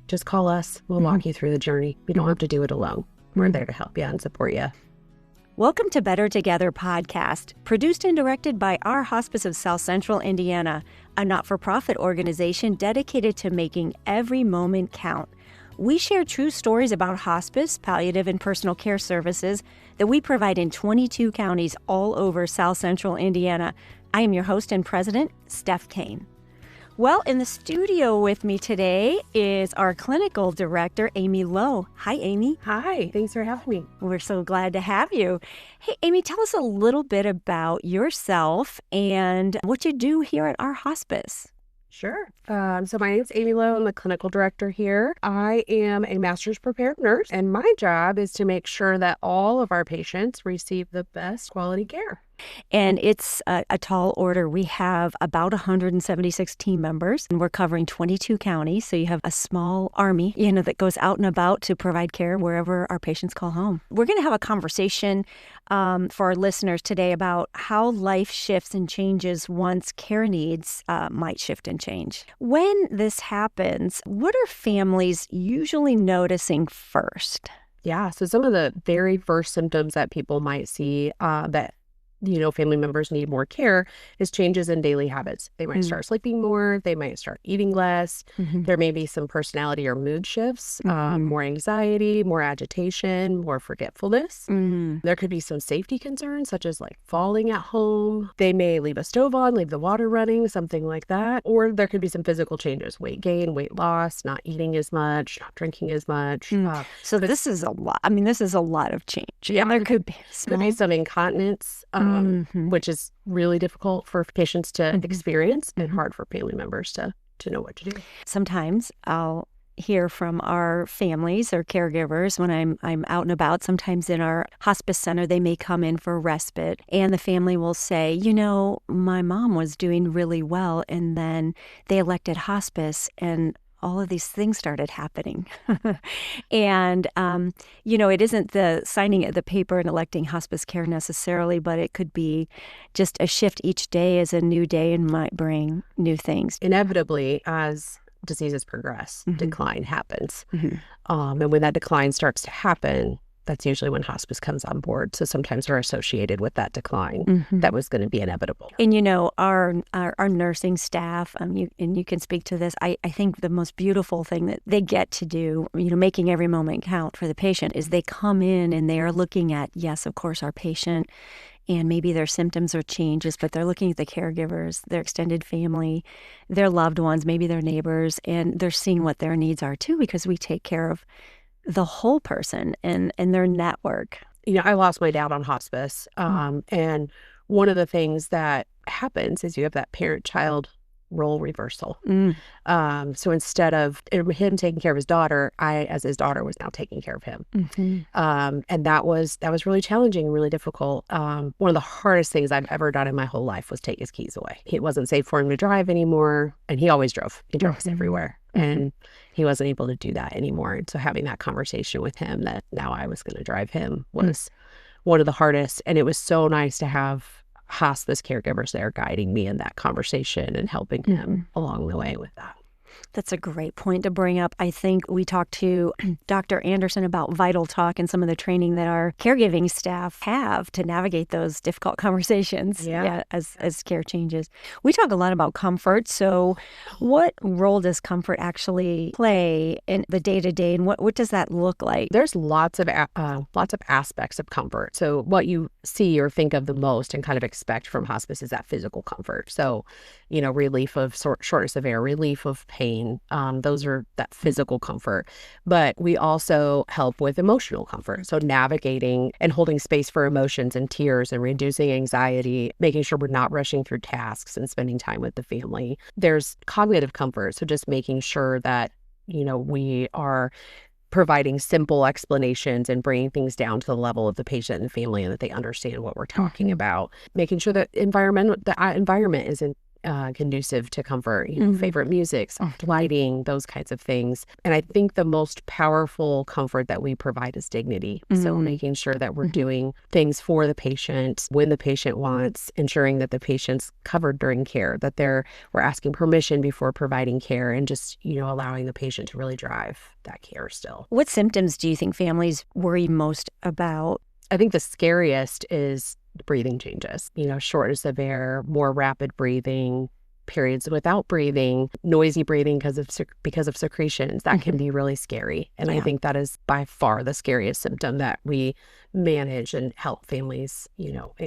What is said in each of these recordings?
just call us. We'll walk you through the journey. You don't have to do it alone. We're there to help you and support you. Welcome to Better Together podcast, produced and directed by Our Hospice of South Central Indiana, a not-for-profit organization dedicated to making every moment count. We share true stories about hospice, palliative, and personal care services that we provide in 22 counties all over South Central Indiana. I am your host and president, Steph Cain. Well, in the studio with me today is our Clinical Director, Amy Lowe. Hi, Amy. Hi, thanks for having me. We're so glad to have you. Hey, Amy, tell us a little bit about yourself and what you do here at Our Hospice. Sure. So my name's Amy Lowe. I'm the clinical director here. I am a master's prepared nurse, and my job is to make sure that all of our patients receive the best quality care. And it's a tall order. We have about 176 team members, and we're covering 22 counties. So you have a small army, that goes out and about to provide care wherever our patients call home. We're going to have a conversation for our listeners today about how life shifts and changes once care needs might shift and change. When this happens, what are families usually noticing first? Yeah, so some of the very first symptoms that people might see that family members need more care is changes in daily habits. They might start sleeping more. They might start eating less. There may be some personality or mood shifts, more anxiety, more agitation, more forgetfulness. There could be some safety concerns, such as like falling at home. They may leave a stove on, leave the water running, something like that. Or there could be some physical changes, weight gain, weight loss, not eating as much, not drinking as much. So this is a lot. I mean, this is a lot of change. Yeah, there could be some incontinence, which is really difficult for patients to experience and hard for family members to know what to do. Sometimes I'll hear from our families or caregivers when I'm out and about. Sometimes in our hospice center, they may come in for respite, and the family will say, my mom was doing really well, and then they elected hospice, and all of these things started happening. And, it isn't the signing of the paper and electing hospice care necessarily, but it could be just a shift each day is a new day and might bring new things. Inevitably, as diseases progress, decline happens. And when that decline starts to happen, that's usually when hospice comes on board. So sometimes they're associated with that decline that was going to be inevitable. And our nursing staff, you can speak to this, I think the most beautiful thing that they get to do, making every moment count for the patient, is they come in and they are looking at, yes, of course, our patient, and maybe their symptoms or changes, but they're looking at the caregivers, their extended family, their loved ones, maybe their neighbors, and they're seeing what their needs are too, because we take care of the whole person and their network. I lost my dad on hospice. And one of the things that happens is you have that parent-child role reversal. So instead of him taking care of his daughter, I, as his daughter, was now taking care of him. And that was really challenging and really difficult. One of the hardest things I've ever done in my whole life was take his keys away. It wasn't safe for him to drive anymore, and he always drove. He drove us everywhere. And he wasn't able to do that anymore. And so having that conversation with him that now I was going to drive him was one of the hardest. And it was so nice to have hospice caregivers there guiding me in that conversation and helping him along the way with that. That's a great point to bring up. I think we talked to Dr. Anderson about Vital Talk and some of the training that our caregiving staff have to navigate those difficult conversations as care changes. We talk a lot about comfort. So what role does comfort actually play in the day-to-day, and what does that look like? There's lots of aspects of comfort. So what you see or think of the most and kind of expect from hospice is that physical comfort. So, relief of shortness of air, relief of pain. Those are that physical comfort. But we also help with emotional comfort. So navigating and holding space for emotions and tears and reducing anxiety, making sure we're not rushing through tasks and spending time with the family. There's cognitive comfort. So just making sure that, we are providing simple explanations and bringing things down to the level of the patient and family and that they understand what we're talking about. Making sure that environment is conducive to comfort, favorite music, soft lighting, those kinds of things. And I think the most powerful comfort that we provide is dignity. So making sure that we're doing things for the patient when the patient wants, ensuring that the patient's covered during care, that we're asking permission before providing care, and just, allowing the patient to really drive that care still. What symptoms do you think families worry most about? I think the scariest is breathing changes, shortness of air, more rapid breathing, periods without breathing, noisy breathing because of secretions. That can be really scary. And I think that is by far the scariest symptom that we manage and help families,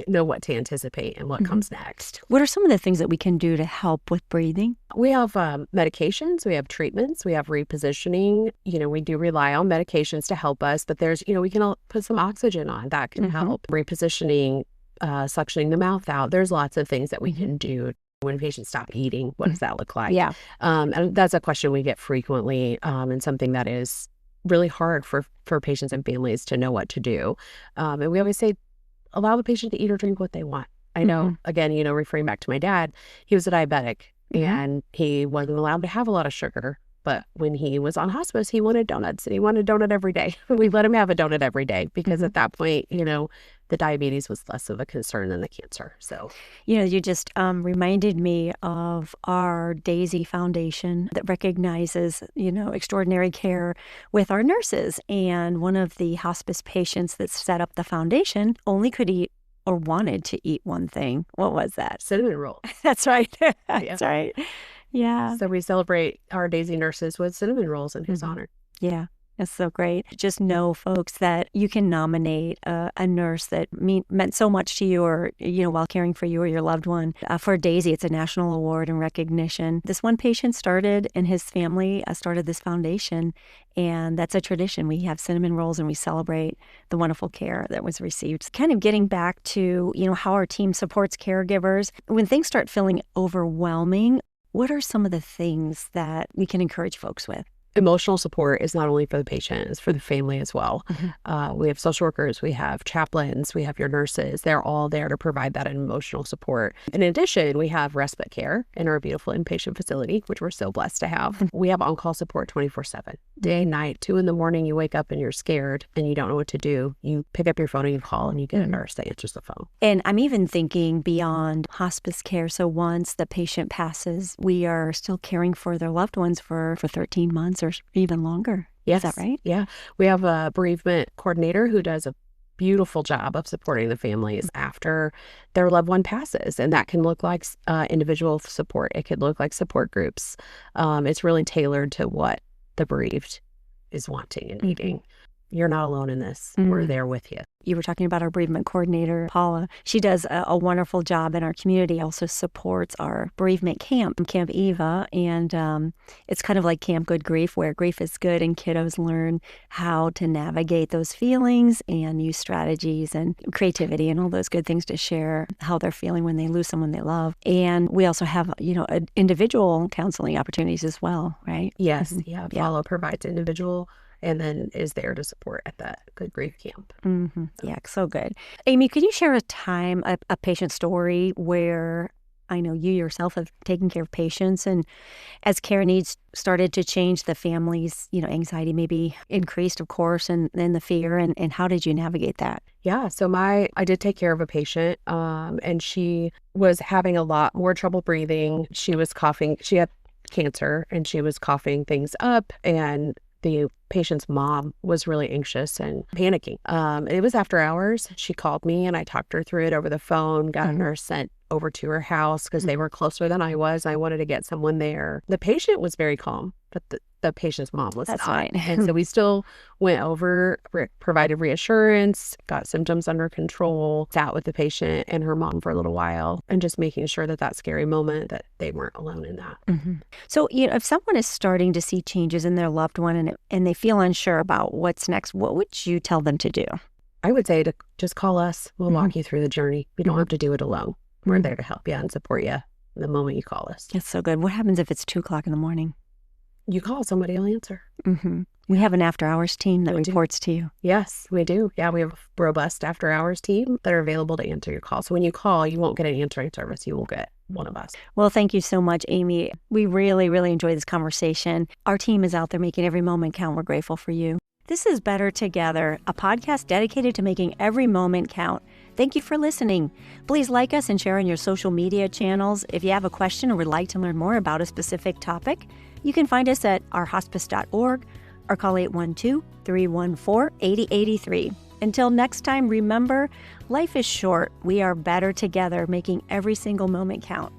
know what to anticipate and what comes next. What are some of the things that we can do to help with breathing? We have medications, we have treatments, we have repositioning. We do rely on medications to help us, but there's, we can put some oxygen on that can help. Repositioning, suctioning the mouth out. There's lots of things that we can do. When patients stop eating, what does that look like? Yeah. And that's a question we get frequently, and something that is really hard for patients and families to know what to do. And we always say, allow the patient to eat or drink what they want. I know, again, referring back to my dad, he was a diabetic and he wasn't allowed to have a lot of sugar. But when he was on hospice, he wanted donuts, and he wanted a donut every day. We let him have a donut every day because at that point, the diabetes was less of a concern than the cancer. So, you just reminded me of our Daisy Foundation that recognizes, extraordinary care with our nurses. And one of the hospice patients that set up the foundation only could eat or wanted to eat one thing. What was that? Cinnamon roll. That's right. That's right. Yeah. So we celebrate our Daisy nurses with cinnamon rolls in his honor. Yeah. That's so great. Just know, folks, that you can nominate a nurse that meant so much to you, or, while caring for you or your loved one. For Daisy, it's a national award and recognition. This one patient started, and his family started this foundation, and that's a tradition. We have cinnamon rolls, and we celebrate the wonderful care that was received. Kind of getting back to, how our team supports caregivers. When things start feeling overwhelming, what are some of the things that we can encourage folks with? Emotional support is not only for the patient, it's for the family as well. We have social workers, we have chaplains, we have your nurses. They're all there to provide that emotional support. In addition, we have respite care in our beautiful inpatient facility, which we're so blessed to have. We have on-call support 24/7. Day, night, 2 a.m, you wake up and you're scared and you don't know what to do. You pick up your phone and you call and you get a nurse that answers the phone. And I'm even thinking beyond hospice care. So once the patient passes, we are still caring for their loved ones for 13 months or even longer. Yes. Is that right? Yeah. We have a bereavement coordinator who does a beautiful job of supporting the families after their loved one passes. And that can look like individual support. It could look like support groups. It's really tailored to what the bereaved is wanting and needing. You're not alone in this. We're there with you. You were talking about our bereavement coordinator, Paula. She does a wonderful job in our community, also supports our bereavement camp, Camp Eva. And it's kind of like Camp Good Grief, where grief is good and kiddos learn how to navigate those feelings and use strategies and creativity and all those good things to share how they're feeling when they lose someone they love. And we also have, individual counseling opportunities as well, right? Yes. Yeah. Paula provides individual and then is there to support at that Good Grief camp. Yeah, so good. Amy, could you share a time, a patient story where I know you yourself have taken care of patients, and as care needs started to change, the family's, anxiety maybe increased, of course, and the fear, and how did you navigate that? Yeah, so I did take care of a patient, and she was having a lot more trouble breathing. She was coughing. She had cancer, and she was coughing things up, and the patient's mom was really anxious and panicking. It was after hours. She called me and I talked her through it over the phone, got a nurse sent over to her house because they were closer than I was. I wanted to get someone there. The patient was very calm, but the patient's mom was That's not. right. And so we still went over, provided reassurance, got symptoms under control, sat with the patient and her mom for a little while, and just making sure that scary moment that they weren't alone in that. So, if someone is starting to see changes in their loved one and they feel unsure about what's next, what would you tell them to do? I would say to just call us. We'll walk you through the journey. You don't have to do it alone. We're there to help you and support you the moment you call us. That's so good. What happens if it's 2:00 in the morning? You call, somebody will answer. We have an after-hours team that reports to you. Yes, we do. Yeah, we have a robust after-hours team that are available to answer your call. So when you call, you won't get an answering service. You will get one of us. Well, thank you so much, Amy. We really, really enjoyed this conversation. Our team is out there making every moment count. We're grateful for you. This is Better Together, a podcast dedicated to making every moment count. Thank you for listening. Please like us and share on your social media channels. If you have a question or would like to learn more about a specific topic, you can find us at ourhospice.org or call 812-314-8083. Until next time, remember, life is short. We are better together, making every single moment count.